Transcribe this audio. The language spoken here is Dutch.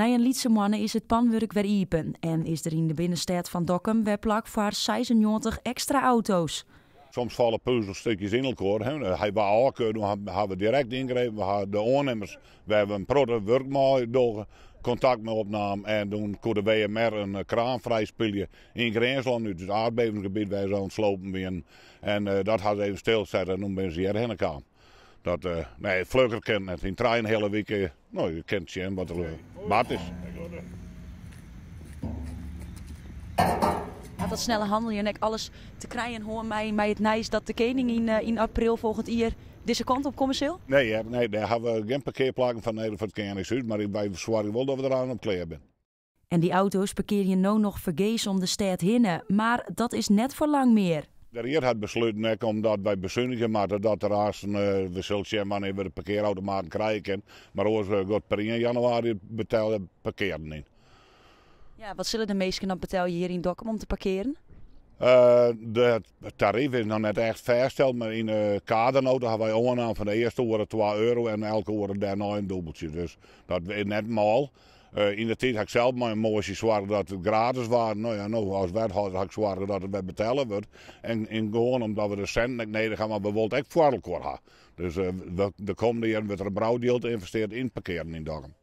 Na een Lietse mannen is het panwerk weer iepen en is er in de binnenstad van Dokkum weer plak voor 96 extra auto's. Soms vallen puzzelstukjes in elkaar. Hè. Hij was aangekeurd, dan hebben we direct ingrepen. We hadden de aannemers, we hebben een protte werk door contact met opname. En toen kon de WMR een kraan vrij spelen in Grensland, uit het aardbevingsgebied waar ze aan het slopen zijn. En dat had ze even stilzetten en toen ben ze hierheen gekomen. Dat, nee, Vlugger kent het. In trein hele week, nou, je kent zien wat er bad is. Had dat snelle handel en alles te krijgen hoor mij het nijs dat de koning in april volgend jaar deze kant op commercieel? Nee, daar hebben we geen parkeerplakken van Nederland voor het Koningshuis, maar wij zwaren wel dat we eraan op klaar zijn. En die auto's parkeer je nou nog vergees om de stad heen, maar dat is net voor lang meer. De Heer had besloten, omdat wij bezuinigen, maar dat er als we zullen maar even de parkeerautomaten krijgen. Maar als we God per 1 januari betalen, parkeren niet. Ja, wat zullen de meesten dan betalen hier in Dokkum om te parkeren? De tarief is nog net echt vastgesteld, maar in de kadernoten hebben wij aangenomen van de eerste oren €2 en elke oren daarna een dubbeltje. Dus dat is net mal. In de tijd had ik zelf maar een motie zwaar dat het gratis was. Nou ja, als wethouder had ik zwaar dat het bij betalen wordt. En gewoon omdat we de cent niet nodig hebben, maar we wilden echt voor elkaar hebben. Dus de komende jaren wordt er een brouwdeel geïnvesteerd in parkeren in Dokkum.